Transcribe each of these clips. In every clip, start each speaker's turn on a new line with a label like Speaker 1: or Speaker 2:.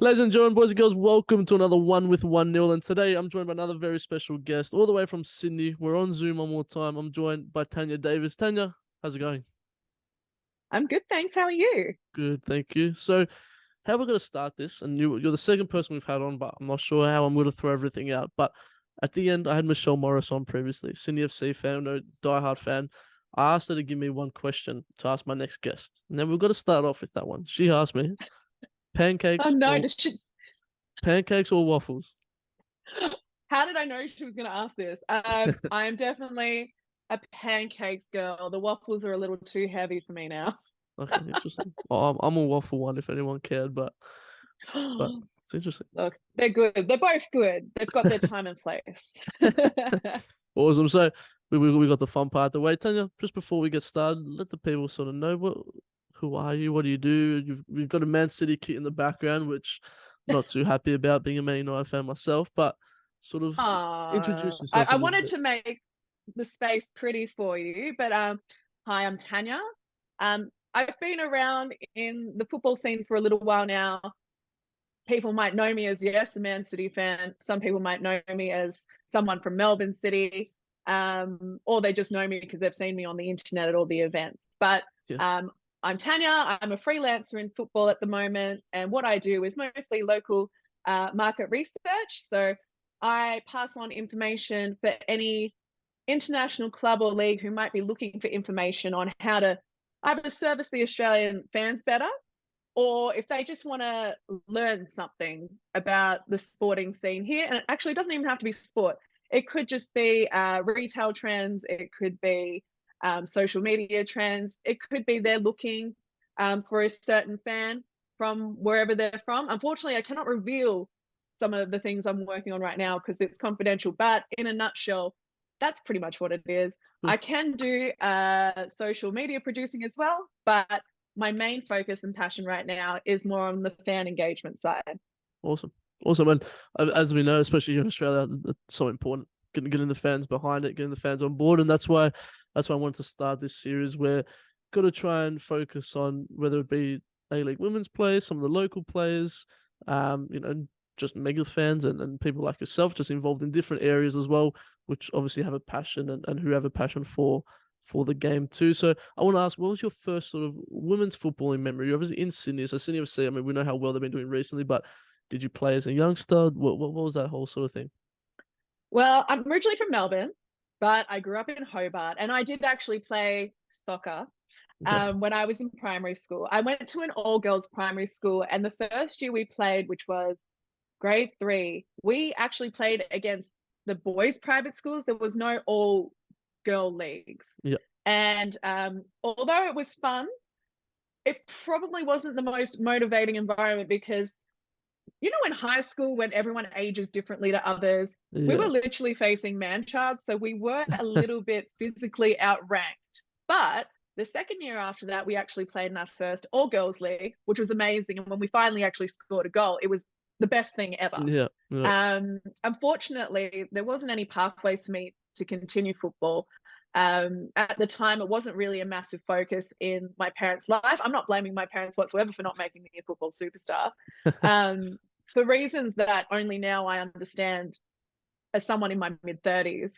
Speaker 1: Ladies and gentlemen, boys and girls, welcome to another One with 1 Nil. And today I'm joined by another very special guest, all the way from Sydney. We're on Zoom one more time. I'm joined by Tanya Davis. Tanya, how's it going?
Speaker 2: I'm good, thanks. How are you?
Speaker 1: Good, thank you. So, how we're going to start this, and you're the second person we've had on, but I'm not sure how I'm going to throw everything out. But at the end, I had Michelle Morris on previously, Sydney FC fan, no diehard fan. I asked her to give me one question to ask my next guest. And then we've got to start off with that one. She asked me,
Speaker 2: Oh
Speaker 1: pancakes
Speaker 2: no,
Speaker 1: or pancakes or waffles?
Speaker 2: how did I know she was going to ask this? I am definitely a pancakes girl. The waffles are a little too heavy for me now.
Speaker 1: Okay, interesting. I'm a waffle one if anyone cared, but it's interesting.
Speaker 2: Look, they're good. They're both good. They've got their time and place.
Speaker 1: Awesome. So we got the fun part the way. Tanya, just before we get started, let the people sort of know who are you, what do you do? You've got a Man City kit in the background, which I'm not too happy about being a Man United fan myself, but sort of introduce
Speaker 2: I
Speaker 1: yourself a little
Speaker 2: wanted
Speaker 1: bit.
Speaker 2: to make the space pretty for you, but hi, I'm Tanya. I've been around in the football scene for a little while now. People might know me as, yes, a Man City fan. Some people might know me as someone from Melbourne City, or they just know me because they've seen me on the internet at all the events. But
Speaker 1: Yeah.
Speaker 2: um, I'm Tanya. I'm a freelancer in football at the moment, and what I do is mostly local market research. So I pass on information for any international club or league who might be looking for information on how to either service the Australian fans better, or if they just want to learn something about the sporting scene here. And it actually doesn't even have to be sport. It could just be retail trends. It could be social media trends. It could be they're looking for a certain fan from wherever they're from. Unfortunately, I cannot reveal some of the things I'm working on right now because it's confidential. But in a nutshell, that's pretty much what it is.
Speaker 1: Cool.
Speaker 2: I can do social media producing as well, but my main focus and passion right now is more on the fan engagement side.
Speaker 1: Awesome. Awesome. And as we know, especially here in Australia, it's so important getting the fans behind it, getting the fans on board. And that's why I wanted to start this series where got to try and focus on whether it be A-League women's players, some of the local players, just mega fans and people like yourself just involved in different areas as well, which obviously have a passion and who have a passion for the game too. So I want to ask, what was your first sort of women's footballing memory? You're obviously in Sydney, so Sydney FC, I mean, we know how well they've been doing recently, but did you play as a youngster? What was that whole sort of thing?
Speaker 2: Well, I'm originally from Melbourne, but I grew up in Hobart and I did actually play soccer
Speaker 1: Okay.
Speaker 2: when I was in primary school. I went to an all girls primary school, and the first year we played, which was grade three, we actually played against the boys' private schools. There was no all girl leagues.
Speaker 1: Yeah.
Speaker 2: And although it was fun, it probably wasn't the most motivating environment because in high school when everyone ages differently to others, we were
Speaker 1: Yeah.
Speaker 2: literally facing man child, so we were a little bit physically outranked. But the second year after that, we actually played in our first all girls league, which was amazing. And when we finally actually scored a goal, it was the best thing ever.
Speaker 1: Yeah. Yeah.
Speaker 2: Unfortunately, there wasn't any pathways for me to continue football. At the time, it wasn't really a massive focus in my parents' life. I'm not blaming my parents whatsoever for not making me a football superstar. Um, for reasons that only now I understand as someone in my mid 30s.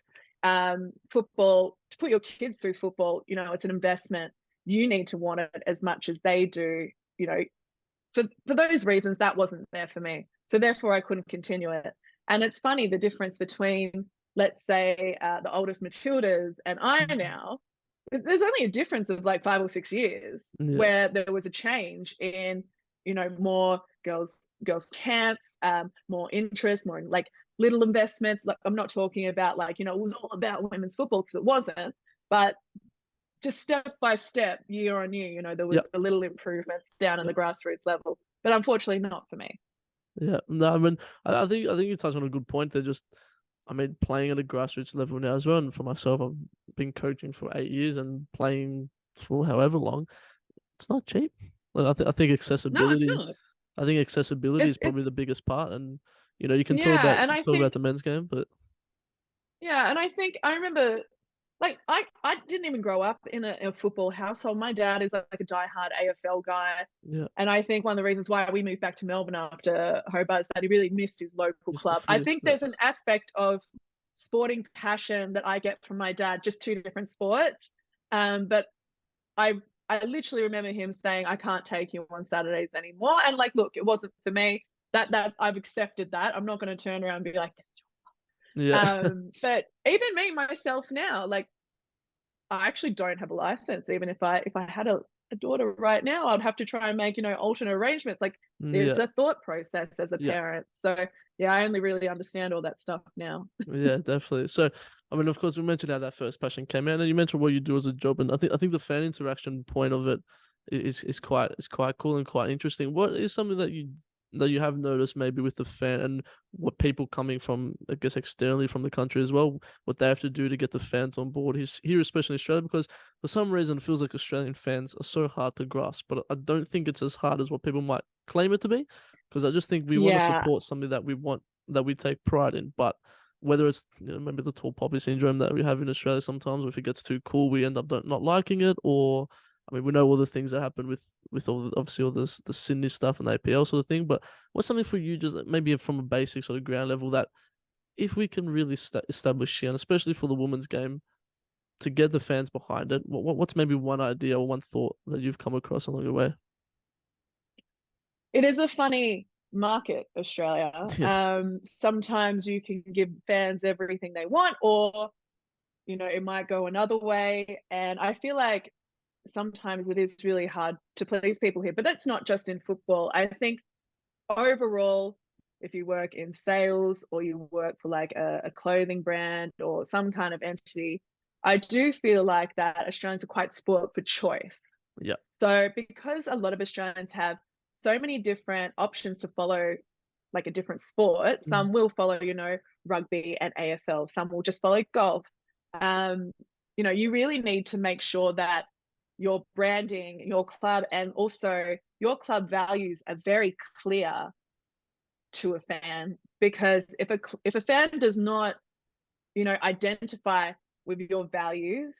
Speaker 2: Football, to put your kids through football, it's an investment. You need to want it as much as they do. You know, for those reasons, that wasn't there for me. So therefore, I couldn't continue it. And it's funny the difference between, let's say, the oldest Matildas and I now. There's only a difference of like 5 or 6 years
Speaker 1: Yeah.
Speaker 2: where there was a change in, more girls camps, more interest, more like little investments. Like I'm not talking about like it was all about women's football because it wasn't, but just step by step, year on year, there was
Speaker 1: Yeah.
Speaker 2: the little improvements down in
Speaker 1: Yeah.
Speaker 2: the grassroots level. But unfortunately, not for me.
Speaker 1: Yeah. No, I mean, I think you touched on a good point. They're just, I mean, playing at a grassroots level now as well. And for myself, I've been coaching for 8 years and playing for however long. It's not cheap. Like, I think
Speaker 2: No, it's
Speaker 1: accessibility.
Speaker 2: not.
Speaker 1: I think accessibility is
Speaker 2: It's
Speaker 1: probably the biggest part. And you can
Speaker 2: yeah, and I
Speaker 1: talk about
Speaker 2: think
Speaker 1: the men's game, but
Speaker 2: yeah, and I think I remember like I didn't even grow up in a football household. My dad is like a diehard AFL guy.
Speaker 1: Yeah,
Speaker 2: And I think one of the reasons why we moved back to Melbourne after Hobart is that he really missed his local
Speaker 1: just the
Speaker 2: club. I
Speaker 1: footy.
Speaker 2: think
Speaker 1: Yeah,
Speaker 2: there's an aspect of sporting passion that I get from my dad, just two different sports. But I I literally remember him saying, "I can't take you on Saturdays anymore." And like, look, it wasn't for me. That I've accepted that. I'm not going to turn around and be like,
Speaker 1: yeah,
Speaker 2: but even me myself now, like I actually don't have a license. Even if I had a daughter right now, I'd have to try and make, alternate arrangements. Like
Speaker 1: yeah,
Speaker 2: there's a thought process as a
Speaker 1: yeah.
Speaker 2: parent. So yeah, I only really understand all that stuff now.
Speaker 1: Yeah, definitely. So, I mean, of course, we mentioned how that first passion came out, and you mentioned what you do as a job, and I think the fan interaction point of it is quite cool and quite interesting. What is something that you have noticed maybe with the fan and what people coming from, I guess, externally from the country as well, what they have to do to get the fans on board here, especially in Australia, because for some reason it feels like Australian fans are so hard to grasp, but I don't think it's as hard as what people might claim it to be, because I just think we want to
Speaker 2: Yeah,
Speaker 1: support something that we take pride in, but whether it's maybe the tall poppy syndrome that we have in Australia sometimes, if it gets too cool, we end up not liking it, or I mean, we know all the things that happen with obviously all the Sydney stuff and the APL sort of thing. But what's something for you, just maybe from a basic sort of ground level, that if we can really establish here, and especially for the women's game, to get the fans behind it, what's maybe one idea or one thought that you've come across along the way?
Speaker 2: it is a funny market, Australia.
Speaker 1: Yeah,
Speaker 2: Sometimes you can give fans everything they want, or it might go another way. And I feel like sometimes it is really hard to please people here, but that's not just in football. I think overall, if you work in sales or you work for like a clothing brand or some kind of entity, I do feel like that Australians are quite spoiled for choice.
Speaker 1: yeah,
Speaker 2: So because a lot of Australians have so many different options to follow, like a different sport,
Speaker 1: mm,
Speaker 2: some will follow, rugby and AFL, some will just follow golf. Um, you really need to make sure that your branding, your club, and also your club values are very clear to a fan. Because if a fan does not, identify with your values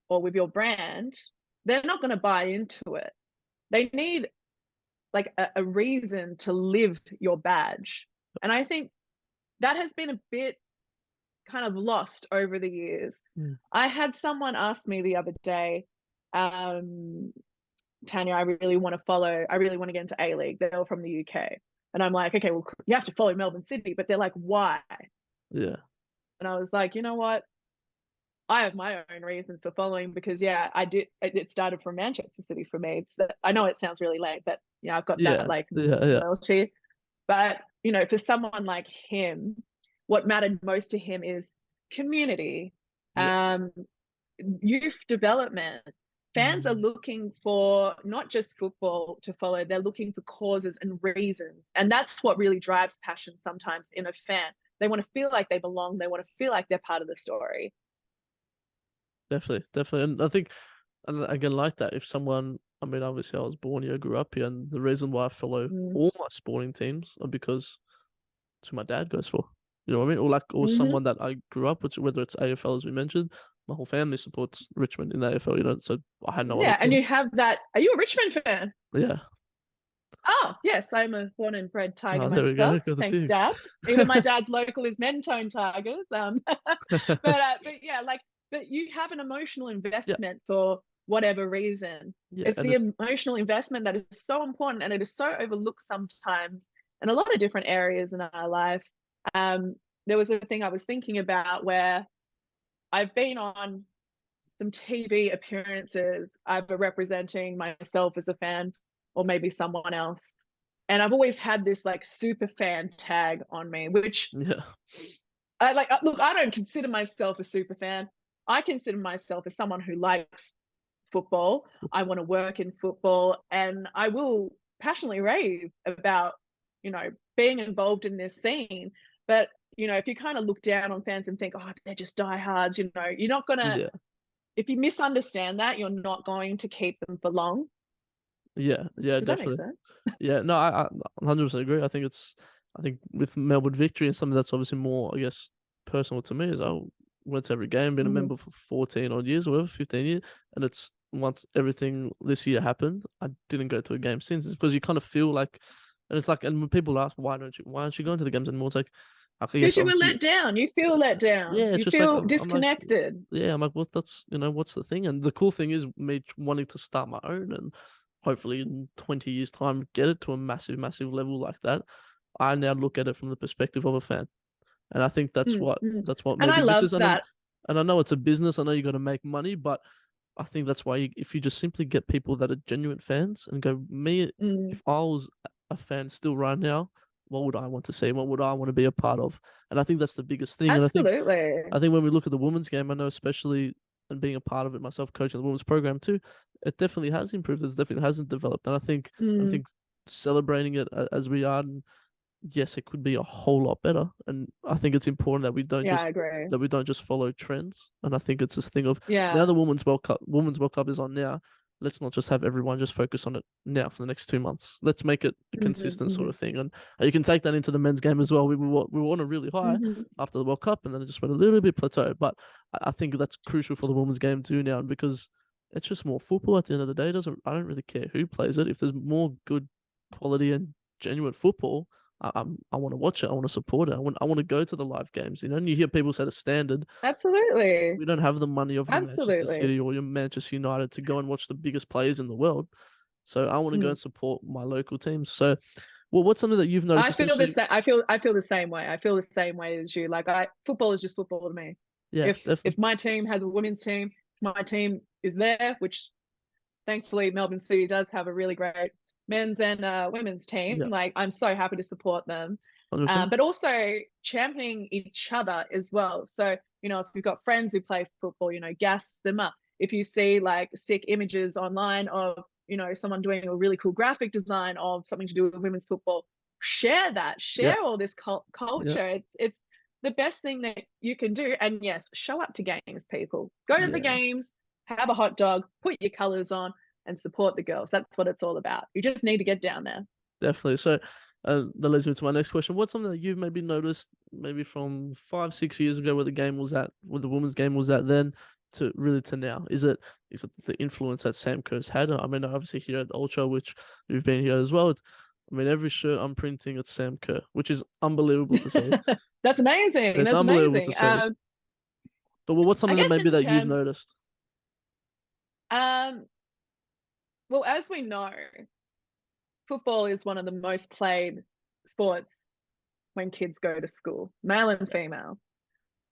Speaker 2: or with your brand, they're not going to buy into it. They need like a reason to live your badge. And I think that has been a bit kind of lost over the years.
Speaker 1: mm,
Speaker 2: I had someone ask me the other day, um, Tanya, I really want to get into A League. They're from the UK. And I'm like, okay, well, you have to follow Melbourne City. But they're like, why?
Speaker 1: yeah,
Speaker 2: And I was like, you know what? I have my own reasons for following because, yeah, I did. It started from Manchester City for me. I know it sounds really late, but yeah, I've got that
Speaker 1: yeah,
Speaker 2: like
Speaker 1: yeah, yeah,
Speaker 2: loyalty. But, for someone like him, what mattered most to him is community,
Speaker 1: yeah,
Speaker 2: um, youth development. Fans are
Speaker 1: mm,
Speaker 2: looking for not just football to follow, they're looking for causes and reasons. And that's what really drives passion sometimes in a fan. They want to feel like they belong, they want to feel like they're part of the story.
Speaker 1: definitely, definitely, and I think. And again, like that, if someone, I mean, obviously I was born here, grew up here, and the reason why I follow
Speaker 2: Mm.
Speaker 1: all my sporting teams are because it's who my dad goes for. You know what I mean? Or
Speaker 2: Mm-hmm.
Speaker 1: someone that I grew up with, whether it's AFL as we mentioned, my whole family supports Richmond in the AFL. So I had no other
Speaker 2: Yeah, and you
Speaker 1: teams.
Speaker 2: have that. Are you a Richmond fan?
Speaker 1: Yeah.
Speaker 2: Oh, yes, I'm a born and bred Tiger
Speaker 1: Oh, there we go.
Speaker 2: myself.
Speaker 1: Got the
Speaker 2: Thanks,
Speaker 1: teams.
Speaker 2: Dad. Even my dad's local is Mentone Tigers. But yeah, like, but you have an emotional
Speaker 1: Yeah,
Speaker 2: investment for whatever reason.
Speaker 1: yeah,
Speaker 2: It's
Speaker 1: and
Speaker 2: the emotional investment that is so important, and it is so overlooked sometimes in a lot of different areas in our life. Um, there was a thing I was thinking about where I've been on some TV appearances, either representing myself as a fan or maybe someone else. And I've always had this like super fan tag on me, which
Speaker 1: yeah,
Speaker 2: I like. Look, I don't consider myself a super fan. I consider myself as someone who likes football. I want to work in football, and I will passionately rave about, being involved in this scene. But if you kind of look down on fans and think, oh, they're just diehards, you're not gonna.
Speaker 1: yeah,
Speaker 2: If you misunderstand that, you're not going to keep them for long.
Speaker 1: yeah, yeah,
Speaker 2: Does that make
Speaker 1: definitely.
Speaker 2: sense?
Speaker 1: Yeah, no, I 100% agree. I think with Melbourne victory and something that's obviously more, I guess, personal to me is, oh, went to every game, been a
Speaker 2: Hmm.
Speaker 1: member for 14 odd years or whatever, 15 years. And it's once everything this year happened, I didn't go to a game since. It's because you kind of feel like, and it's like, and when people ask, why aren't you going to the games anymore? It's like, okay,
Speaker 2: Because
Speaker 1: yes,
Speaker 2: you were
Speaker 1: obviously,
Speaker 2: let down. You feel let down.
Speaker 1: yeah, it's
Speaker 2: You
Speaker 1: just like,
Speaker 2: feel
Speaker 1: I'm like,
Speaker 2: disconnected.
Speaker 1: yeah, I'm like, well, that's, what's the thing? And the cool thing is me wanting to start my own and hopefully in 20 years' time, get it to a massive, massive level like that. I now look at it from the perspective of a fan. And I think
Speaker 2: Mm, mm.
Speaker 1: that's what
Speaker 2: And I
Speaker 1: maybe this
Speaker 2: love
Speaker 1: is.
Speaker 2: that.
Speaker 1: And I know it's a business. I know you got to make money, but I think that's why if you just simply get people that are genuine fans and go, me,
Speaker 2: Mm,
Speaker 1: if I was a fan still right now, what would I want to see? What would I want to be a part of? And I think that's the biggest thing. And
Speaker 2: absolutely.
Speaker 1: I think when we look at the women's game, I know especially and being a part of it myself, coaching the women's program too, it definitely has improved. It definitely hasn't developed. And I
Speaker 2: Mm,
Speaker 1: think celebrating it as we are, and yes, it could be a whole lot better. And I think it's important
Speaker 2: yeah, I agree.
Speaker 1: that we don't just follow trends. And I think it's this thing of now
Speaker 2: Yeah.
Speaker 1: the Women's World Cup is on now. Let's not just have everyone just focus on it now for the next 2 months. Let's make it a
Speaker 2: Hmm.
Speaker 1: consistent sort
Speaker 2: Hmm.
Speaker 1: of thing. And you can take that into the men's game as well. We were on a really high
Speaker 2: Hmm.
Speaker 1: after the World Cup, and then it just went a little bit plateau. But I think that's crucial for the women's game too now, because it's just more football at the end of the day. It doesn't I don't really care who plays it. If there's more good quality and genuine football, I want to watch it. I want to support it. I want to go to the live games. And you hear people set a standard.
Speaker 2: Absolutely.
Speaker 1: We don't have the money of your Manchester
Speaker 2: Absolutely.
Speaker 1: City or your Manchester United to go and watch the biggest players in the world. So I want to go
Speaker 2: Mm.
Speaker 1: and support my local teams. So, well, what's something that you've noticed,
Speaker 2: I feel the
Speaker 1: especially?
Speaker 2: same. I feel the same way. I feel the same way as you. Like football is just football to me.
Speaker 1: Yeah,
Speaker 2: If
Speaker 1: definitely.
Speaker 2: my team has a women's team, my team is there, which thankfully Melbourne City does have a really great men's and women's team.
Speaker 1: Yeah,
Speaker 2: Like I'm so happy to support them,
Speaker 1: 100%.
Speaker 2: but also championing each other as well. So if you've got friends who play football, gas them up. If you see like sick images online of someone doing a really cool graphic design of something to do with women's football, share that.
Speaker 1: Yeah,
Speaker 2: Share all this
Speaker 1: yeah,
Speaker 2: culture. It's the best thing that you can do. And yes, show up to games, people. Go to the
Speaker 1: yeah,
Speaker 2: games, have a hot dog, put your colors on, and support the girls. That's what it's all about. You just need to get down there.
Speaker 1: definitely. So, that leads me to my next question. What's something that you've maybe noticed, maybe from 5, 6 years ago, where the game was at, where the women's game was at then, to really to now? Is it the influence that Sam Kerr's had? I mean, obviously here at Ultra, which you've been here as well. I mean, every shirt I'm printing, it's Sam Kerr, which is unbelievable to see.
Speaker 2: That's amazing.
Speaker 1: It's
Speaker 2: That's
Speaker 1: unbelievable to
Speaker 2: amazing.
Speaker 1: see. But what's
Speaker 2: I
Speaker 1: something that
Speaker 2: guess
Speaker 1: maybe
Speaker 2: in
Speaker 1: that you've
Speaker 2: terms,
Speaker 1: noticed?
Speaker 2: um, well, as we know, football is one of the most played sports when kids go to school, male and
Speaker 1: Yeah,
Speaker 2: female.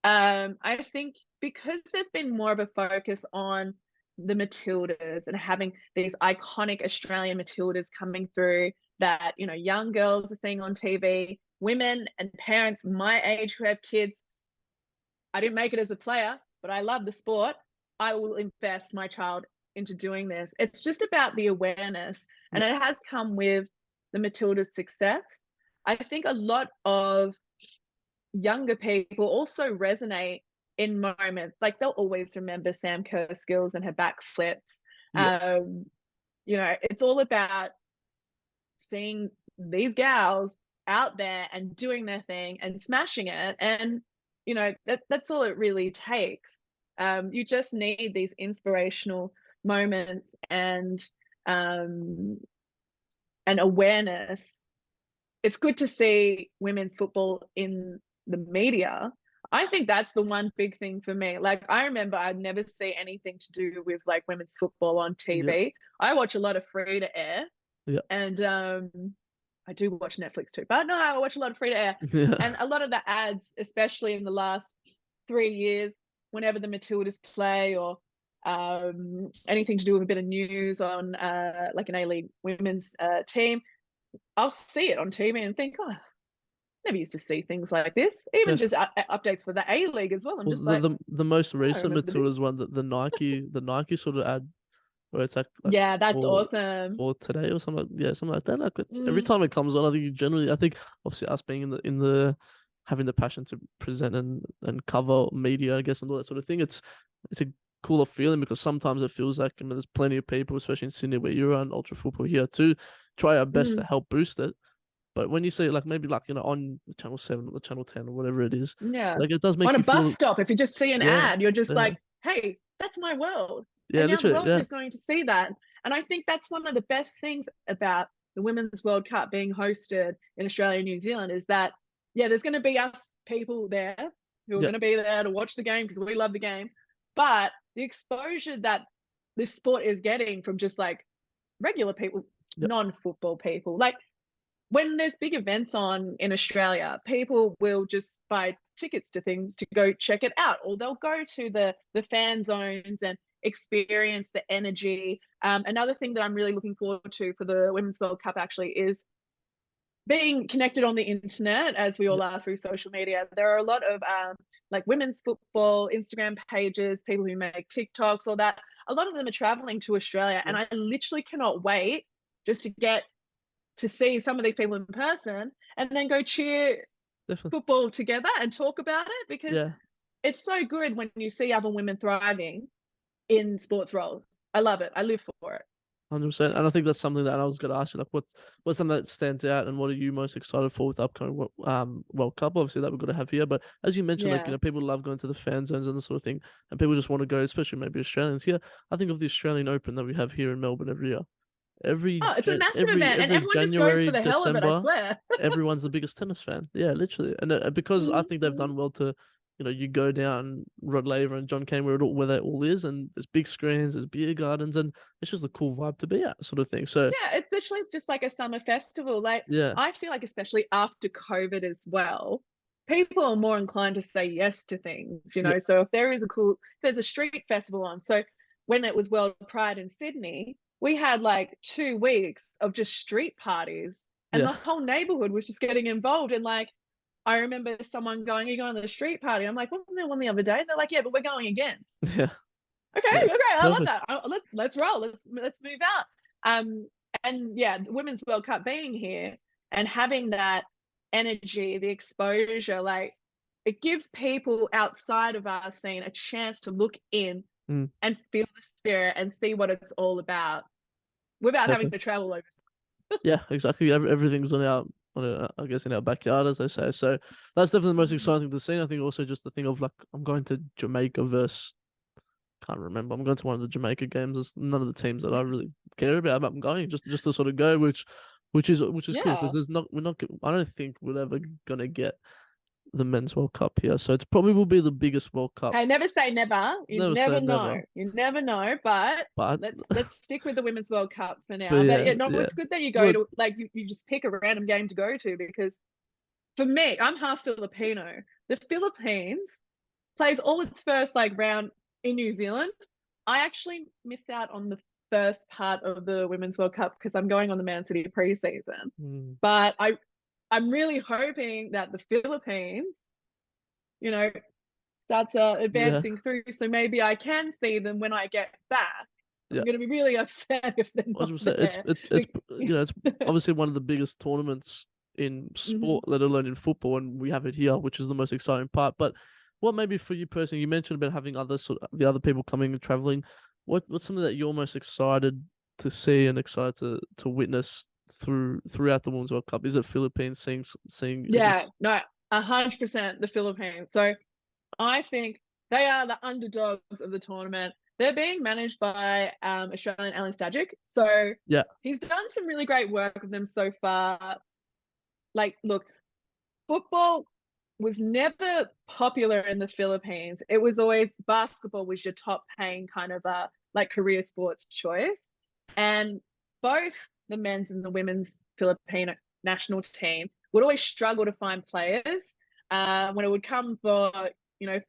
Speaker 2: I think because there's been more of a focus on the Matildas and having these iconic Australian Matildas coming through that, young girls are seeing on TV, women and parents my age who have kids. I didn't make it as a player, but I love the sport. I will invest my child into doing this. It's just about the awareness,
Speaker 1: yeah,
Speaker 2: and it has come with the Matilda's success. I think a lot of younger people also resonate in moments like they'll always remember Sam Kerr's skills and her backflips.
Speaker 1: yeah,
Speaker 2: Um, it's all about seeing these gals out there and doing their thing and smashing it. And, that's all it really takes. You just need these inspirational moments um, and awareness. It's good to see women's football in the media. I think that's the one big thing for me. Like I remember I'd never see anything to do with like women's football on
Speaker 1: yeah,
Speaker 2: TV. I watch a lot of free to air,
Speaker 1: yeah,
Speaker 2: and I do watch Netflix too, but no, I watch a lot of free to air.
Speaker 1: yeah.
Speaker 2: And a lot of the ads, especially in the last 3 years, whenever the Matildas play or anything to do with a bit of news on like an A-League women's team, I'll see it on TV and think, oh, never used to see things like this. Even
Speaker 1: Yeah.
Speaker 2: just updates for the A-League as well. I'm
Speaker 1: Well,
Speaker 2: just like,
Speaker 1: the most
Speaker 2: I
Speaker 1: recent
Speaker 2: remember this.
Speaker 1: Matilda's one, the Nike sort of ad where it's like
Speaker 2: Yeah, that's
Speaker 1: for
Speaker 2: awesome.
Speaker 1: today or something, yeah, something like that. Like every
Speaker 2: Mm,
Speaker 1: time it comes on, I think obviously us being in the having the passion to present and cover media, I guess, and all that sort of thing. It's a cooler feeling because sometimes it feels like there's plenty of people, especially in Sydney where you're on ultra football here too, try our best to
Speaker 2: mm,
Speaker 1: help boost it. But when you see it, like maybe like on the Channel 7 or the Channel 10 or whatever it is,
Speaker 2: Yeah.
Speaker 1: like it does make
Speaker 2: On a
Speaker 1: you
Speaker 2: bus
Speaker 1: feel,
Speaker 2: stop, if you just see an
Speaker 1: yeah,
Speaker 2: ad, you're just
Speaker 1: yeah,
Speaker 2: like, hey, that's my world.
Speaker 1: yeah,
Speaker 2: And now the
Speaker 1: literally,
Speaker 2: world
Speaker 1: yeah,
Speaker 2: is going to see that. And I think that's one of the best things about the Women's World Cup being hosted in Australia and New Zealand is that, yeah, there's going to be us people there who are
Speaker 1: yeah,
Speaker 2: going to be there to watch the game because we love the game. But the exposure that this sport is getting from just like regular people,
Speaker 1: yeah,
Speaker 2: non-football people, like when there's big events on in Australia, people will just buy tickets to things to go check it out, or they'll go to the fan zones and experience the energy. Another thing that I'm really looking forward to for the Women's World Cup actually is being connected on the internet, as we all
Speaker 1: yeah,
Speaker 2: are through social media. There are a lot of like women's football Instagram pages, people who make TikToks, all that. A lot of them are traveling to Australia,
Speaker 1: yeah,
Speaker 2: and I literally cannot wait just to get to see some of these people in person and then go cheer
Speaker 1: definitely,
Speaker 2: football together and talk about it because
Speaker 1: yeah.
Speaker 2: it's so good when you see other women thriving in sports roles. I love it. I live for it.
Speaker 1: 100%. And I think that's something that I was going to ask you, like, what's something that stands out, and what are you most excited for with the upcoming World Cup? Obviously, that we're going to have here, but as you mentioned, like,
Speaker 2: Yeah.
Speaker 1: people love going to the fan zones and this sort of thing, and people just want to go, especially maybe Australians here. I think of the Australian Open that we have here in Melbourne every year.
Speaker 2: Oh, it's a massive event and
Speaker 1: Every
Speaker 2: everyone just goes for
Speaker 1: January,
Speaker 2: the hell of it, I
Speaker 1: December,
Speaker 2: swear.
Speaker 1: everyone's the biggest tennis fan. Yeah, literally, and because I think they've
Speaker 2: Mhm.
Speaker 1: done well to, you go down Rod Laver and John Cain where that all is, and there's big screens, there's beer gardens, and it's just a cool vibe to be at, sort of thing. So
Speaker 2: Yeah, it's literally just like a summer festival. Like
Speaker 1: yeah,
Speaker 2: I feel like especially after COVID as well, people are more inclined to say yes to things, you
Speaker 1: yeah,
Speaker 2: know. So if there is a cool there's a street festival on. So when it was World Pride in Sydney, we had like 2 weeks of just street parties and
Speaker 1: yeah,
Speaker 2: the whole neighborhood was just getting involved. And like I remember someone going, are you going to the street party? I'm like, wasn't there one the other day? They're like, yeah, but we're going again.
Speaker 1: yeah,
Speaker 2: Okay,
Speaker 1: yeah,
Speaker 2: okay, I love
Speaker 1: perfect.
Speaker 2: that. Let's roll. Let's move out. Um, and yeah, the Women's World Cup being here and having that energy, the exposure, like it gives people outside of our scene a chance to look in
Speaker 1: Mm,
Speaker 2: and feel the spirit and see what it's all about without having
Speaker 1: definitely.
Speaker 2: to travel over.
Speaker 1: Yeah, exactly. Everything's I guess, in our backyard, as they say. So that's definitely the most
Speaker 2: Mhm.
Speaker 1: exciting thing to see. I think also just the thing of like, I'm going to Jamaica versus, can't remember. I'm going to one of the Jamaica games. It's none of the teams that I really care about, but I'm going just to sort of go, which is cool because
Speaker 2: Yeah.
Speaker 1: there's not we're not I don't think we're ever gonna get the men's World Cup here. So it's probably will be the biggest World Cup.
Speaker 2: Hey, never say never. You
Speaker 1: Never say
Speaker 2: never
Speaker 1: never,
Speaker 2: know. You never know. But
Speaker 1: but
Speaker 2: let's stick with the Women's World Cup for
Speaker 1: but
Speaker 2: now. But
Speaker 1: yeah,
Speaker 2: yeah, no,
Speaker 1: yeah.
Speaker 2: it's good that you go
Speaker 1: Look,
Speaker 2: to like you just pick a random game to go to because for me, I'm half Filipino. The Philippines plays all its first like round in New Zealand. I actually missed out on the first part of the Women's World Cup because I'm going on the Man City preseason.
Speaker 1: mm,
Speaker 2: But I'm really hoping that the Philippines, you know, starts
Speaker 1: yeah,
Speaker 2: advancing through. So maybe I can see them when I get back.
Speaker 1: yeah.
Speaker 2: I'm going to be really upset if they're not
Speaker 1: 100%.
Speaker 2: there.
Speaker 1: It's obviously one of the biggest tournaments in
Speaker 2: Mhm.
Speaker 1: sport, let alone in football, and we have it here, which is the most exciting part. But what maybe for you personally, you mentioned about having the other people coming and traveling. What's something that you're most excited to see and excited to witness throughout the Women's World Cup? Is it Philippines seeing I
Speaker 2: Yeah,
Speaker 1: guess,
Speaker 2: no, 100% the Philippines. So I think they are the underdogs of the tournament. They're being managed by Australian Alan Stajic. So
Speaker 1: yeah,
Speaker 2: he's done some really great work with them so far. Like, look, football was never popular in the Philippines. It was always basketball was your top paying kind of like career sports choice. And both the men's and the women's Filipino national team would always struggle to find players. When it would come for,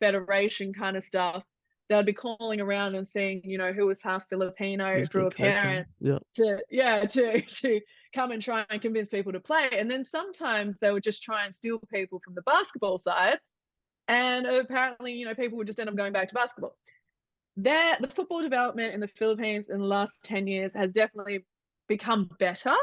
Speaker 2: federation kind of stuff, they'd be calling around and seeing, who was half Filipino
Speaker 1: there's
Speaker 2: through
Speaker 1: good
Speaker 2: a
Speaker 1: connection.
Speaker 2: parent
Speaker 1: Yeah,
Speaker 2: to come and try and convince people to play. And then sometimes they would just try and steal people from the basketball side. And apparently, people would just end up going back to basketball. The football development in the Philippines in the last 10 years has definitely become better.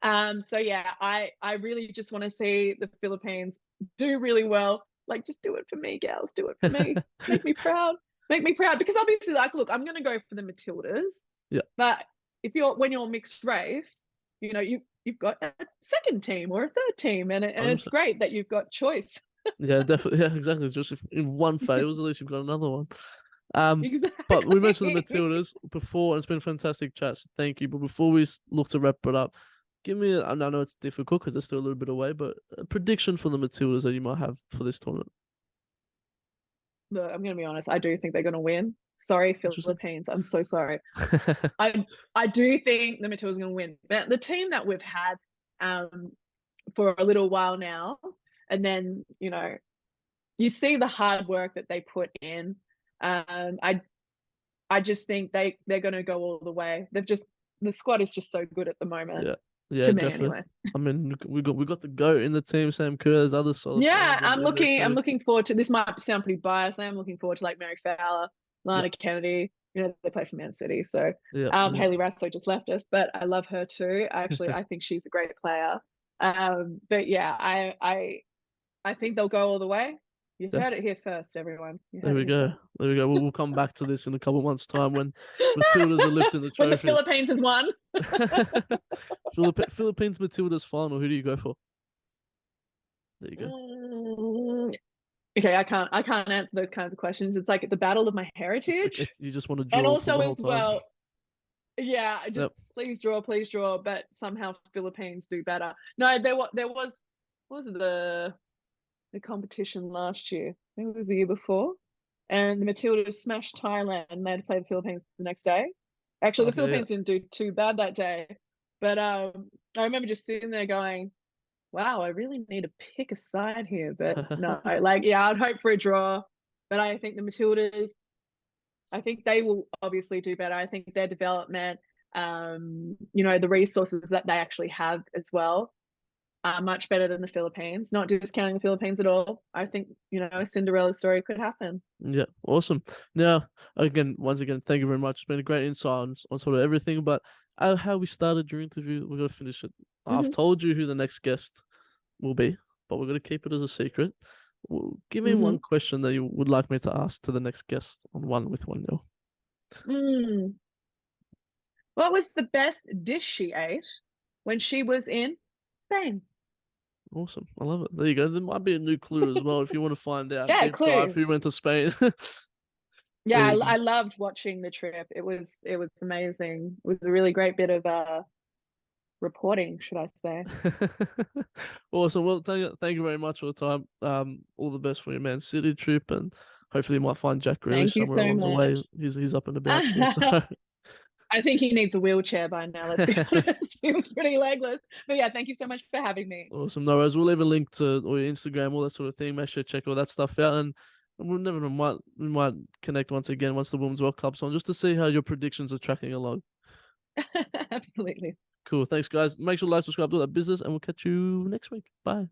Speaker 2: So yeah, I really just want to see the Philippines do really well. Like, just do it for me, gals. Do it for me. Make me proud. Make me proud. Because obviously, like, look, I'm gonna go for the Matildas.
Speaker 1: yeah,
Speaker 2: But if you're when you're mixed race, you you've got a second team or a third team, and it's
Speaker 1: 100%.
Speaker 2: great that you've got choice.
Speaker 1: Yeah, definitely. Yeah, exactly. It's just if one fails, at least you've got another one. Um, but we mentioned the
Speaker 2: Exactly.
Speaker 1: Matildas before, and it's been a fantastic chat. So thank you. But before we look to wrap it up, give me. I know it's difficult because they're still a little bit away, but a prediction for the Matildas that you might have for this tournament.
Speaker 2: Look, I'm gonna be honest. I do think they're gonna win. Sorry,
Speaker 1: Interesting.
Speaker 2: Philippines. I'm so sorry. I do think the Matildas are gonna win. But the team that we've had um for a little while now, and then you see the hard work that they put in. I just think they're gonna go all the way. The squad is just so good at the moment,
Speaker 1: Yeah, yeah,
Speaker 2: to me
Speaker 1: definitely.
Speaker 2: anyway.
Speaker 1: I mean, we got the goat in the team, Sam Kerr. There's other solid
Speaker 2: Yeah,
Speaker 1: players in there
Speaker 2: I'm
Speaker 1: too.
Speaker 2: looking forward to this. Might sound pretty biased. I'm looking forward to like Mary Fowler,
Speaker 1: Yeah,
Speaker 2: Lana Kennedy. They play for Man City. So
Speaker 1: yeah, yeah,
Speaker 2: Hayley Raso just left us, but I love her too. I think she's a great player. But yeah, I think they'll go all the way. You heard
Speaker 1: definitely.
Speaker 2: it here first, everyone. You
Speaker 1: There
Speaker 2: heard it
Speaker 1: we
Speaker 2: here
Speaker 1: go.
Speaker 2: first.
Speaker 1: There we go. We'll come back to this in a couple of months' time when Matildas are lifting the
Speaker 2: When the
Speaker 1: trophy.
Speaker 2: Philippines has won.
Speaker 1: Philippines Matildas final. Who do you go for? There you go.
Speaker 2: Mm, okay, I can't answer those kinds of questions. It's like the battle of my
Speaker 1: Just
Speaker 2: heritage.
Speaker 1: you just want to
Speaker 2: And
Speaker 1: draw for
Speaker 2: also
Speaker 1: the whole
Speaker 2: as
Speaker 1: time.
Speaker 2: well, yeah, just
Speaker 1: Yep.
Speaker 2: please draw, but somehow Philippines do better. No, there was what was it, the competition last year? I think it was the year before. And the Matildas smashed Thailand and they had to play the Philippines the next day. Actually, the
Speaker 1: Okay.
Speaker 2: Philippines didn't do too bad that day. But I remember just sitting there going, wow, I really need to pick a side here. But no,
Speaker 1: Yeah.
Speaker 2: like, yeah, I'd hope for a draw. But I think the Matildas, I think they will obviously do better. I think their development, the resources that they actually have as well are much better than the Philippines. Not discounting the Philippines at all. I think, a Cinderella story could happen.
Speaker 1: Yeah, awesome. Now, once again, thank you very much. It's been a great insight on sort of everything, but how we started your interview, we're gonna finish it. I've
Speaker 2: Hmm.
Speaker 1: told you who the next guest will be, but we're gonna keep it as a secret. Give me
Speaker 2: Hmm.
Speaker 1: one question that you would like me to ask to the next guest on One with One Nil.
Speaker 2: Mm. What was the best dish she ate when she was in Spain?
Speaker 1: Awesome, I love it. There you go. There might be a new clue as well if you want to find out.
Speaker 2: Yeah,
Speaker 1: Deep dive.
Speaker 2: clue.
Speaker 1: Who went to Spain?
Speaker 2: Yeah,
Speaker 1: There you
Speaker 2: I loved watching the trip. It was amazing. It was a really great bit of reporting, should I say.
Speaker 1: go. Awesome. Well, thank you very much for the time. All the best for your Man City trip, and hopefully you might find Jack Grealish
Speaker 2: Thank you
Speaker 1: somewhere
Speaker 2: so
Speaker 1: along the way.
Speaker 2: much.
Speaker 1: He's up and about still. So
Speaker 2: I think he needs a wheelchair by now, let's be honest. He was pretty legless. But yeah, thank you so much for having me.
Speaker 1: awesome. No worries. We'll leave a link to all your Instagram, all that sort of thing. Make sure to check all that stuff out, and we might connect once again once the Women's World Cup's on, just to see how your predictions are tracking along.
Speaker 2: Absolutely.
Speaker 1: Cool. Thanks, guys. Make sure to like, subscribe, do that business, and we'll catch you next week. Bye.